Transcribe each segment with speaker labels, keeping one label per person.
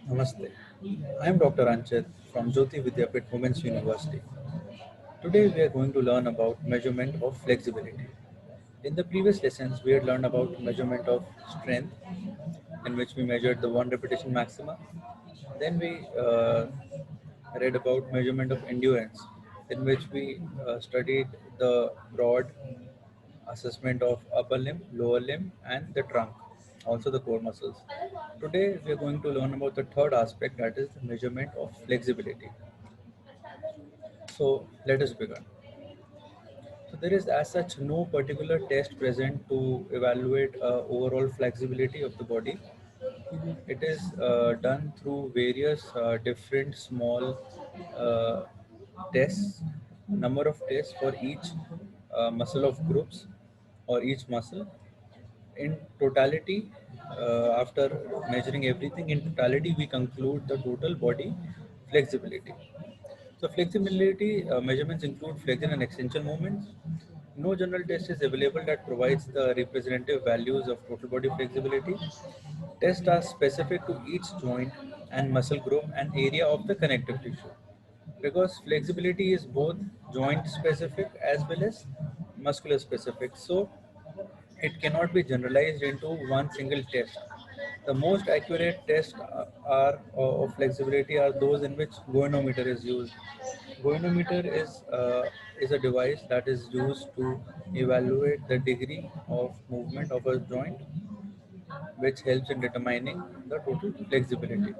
Speaker 1: Namaste. I am Dr. Anchit from Jyoti Vidyapit Women's University. Today we are going to learn about measurement of flexibility. In the previous lessons, we had learned about measurement of strength, in which we measured the one repetition maxima. Then we read about measurement of endurance, in which we studied the broad assessment of upper limb, lower limb, and the trunk, also the core muscles. Today, we are going to learn about the third aspect, that is the measurement of flexibility. So, let us begin. So, there is as such no particular test present to evaluate overall flexibility of the body. It is done through various different small uh, tests, number of tests for each muscle of groups or each muscle. In totality, after measuring everything in totality, we conclude the total body flexibility. So flexibility measurements include flexion and extension movements. No general test is available that provides the representative values of total body flexibility. Tests are specific to each joint and muscle group and area of the connective tissue. Because flexibility is both joint specific as well as muscular specific. So it cannot be generalized into one single test. The most accurate tests are of flexibility are those in which goniometer is used. Goniometer is a device that is used to evaluate the degree of movement of a joint, which helps in determining the total flexibility.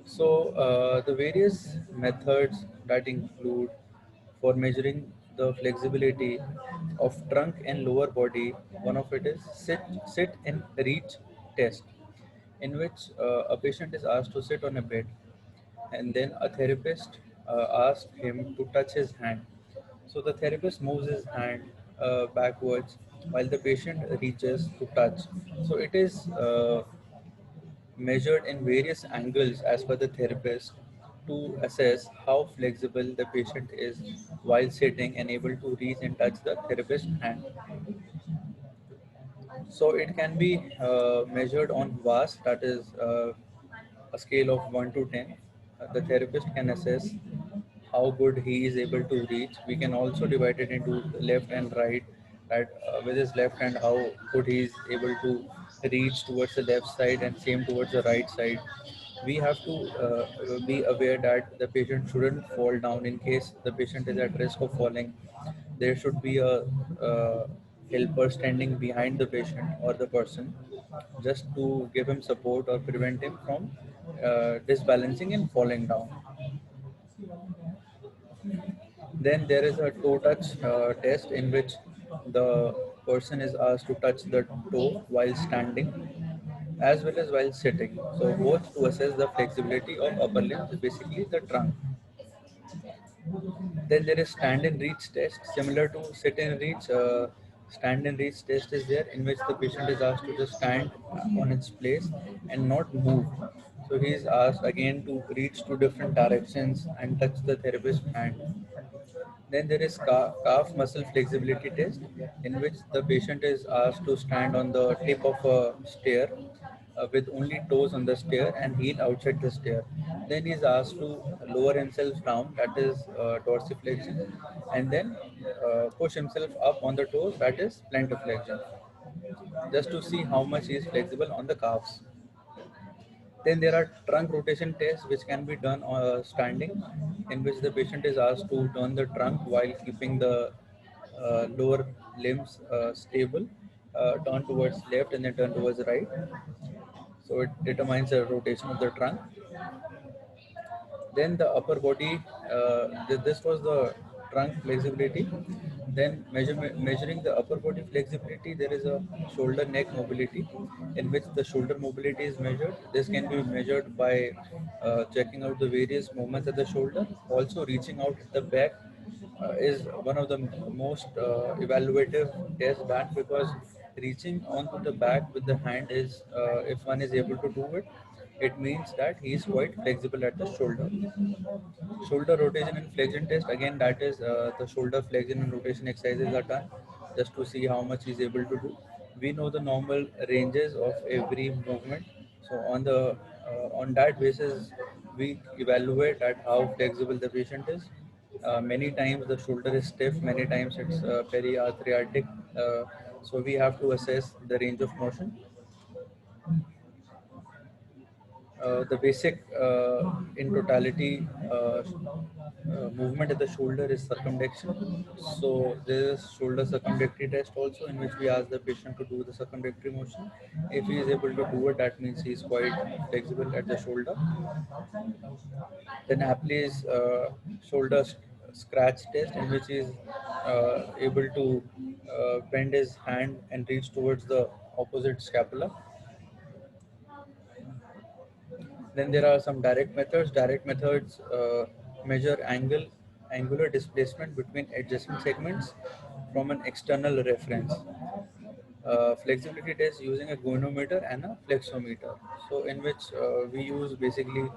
Speaker 1: So, the various methods that include for measuring the flexibility of trunk and lower body, one of it is sit and reach test, in which a patient is asked to sit on a bed, and then a therapist asks him to touch his hand. So the therapist moves his hand backwards while the patient reaches to touch. So it is measured in various angles as per the therapist to assess how flexible the patient is while sitting and able to reach and touch the therapist's hand. So it can be measured on VAS, that is a scale of 1 to 10. The therapist can assess how good he is able to reach. We can also divide it into left and right, that with his left hand how good he is able to reach towards the left side and same towards the right side. We have to be aware that the patient shouldn't fall down. In case the patient is at risk of falling, there should be a helper standing behind the patient or the person, just to give him support or prevent him from disbalancing and falling down. Then there is a toe touch test, in which the person is asked to touch the toe while standing as well as while sitting. So both to assess the flexibility of upper limbs, basically the trunk. Then there is stand and reach test, similar to sit and reach. Stand and reach test is there, in which the patient is asked to just stand on its place and not move. So he is asked again to reach to different directions and touch the therapist's hand. Then there is calf muscle flexibility test, in which the patient is asked to stand on the tip of a stair with only toes on the stair and heel outside the stair. Then he is asked to lower himself down, that is dorsiflexion, and then push himself up on the toes, that is plantarflexion, just to see how much he is flexible on the calves. Then there are trunk rotation tests which can be done standing, in which the patient is asked to turn the trunk while keeping the lower limbs stable, turn towards left and then turn towards right. So it determines the rotation of the trunk. Then the upper body, this was the trunk flexibility. Then measuring the upper body flexibility, there is a shoulder neck mobility, in which the shoulder mobility is measured. This can be measured by checking out the various movements at the shoulder. Also reaching out at the back is one of the most evaluative tests done, because reaching onto the back with the hand is, if one is able to do it, it means that he is quite flexible at the shoulder. Shoulder rotation and flexion test, again that is the shoulder flexion and rotation exercises are done just to see how much he is able to do. we know the normal ranges of every movement. So on that basis, we evaluate at how flexible the patient is. Many times the shoulder is stiff, many times it's periarthritic. So we have to assess the range of motion. The basic in totality movement of the shoulder is circumdection. So there is shoulder circumdictory test also, in which we ask the patient to do the circumdictory motion. If he is able to do it, that means he is quite flexible at the shoulder. Then Apley's shoulder scratch test, in which he is able to bend his hand and reach towards the opposite scapula. Then there are some direct methods. Direct methods measure angular displacement between adjacent segments from an external reference. Flexibility test using a goniometer and a flexometer. So in which we use basically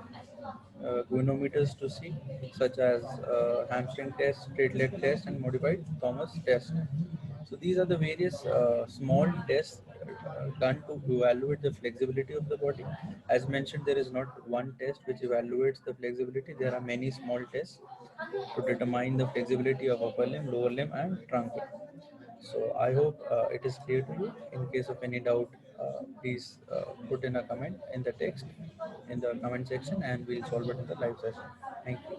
Speaker 1: goniometers to see, such as hamstring test, straight leg test, and modified Thomas test. So these are the various small tests done to evaluate the flexibility of the body. As mentioned, there is not one test which evaluates the flexibility. There are many small tests to determine the flexibility of upper limb, lower limb, and trunk. So I hope it is clear to you. In case of any doubt, please put in a comment in the text in the comment section, and we'll solve it in the live session. Thank you.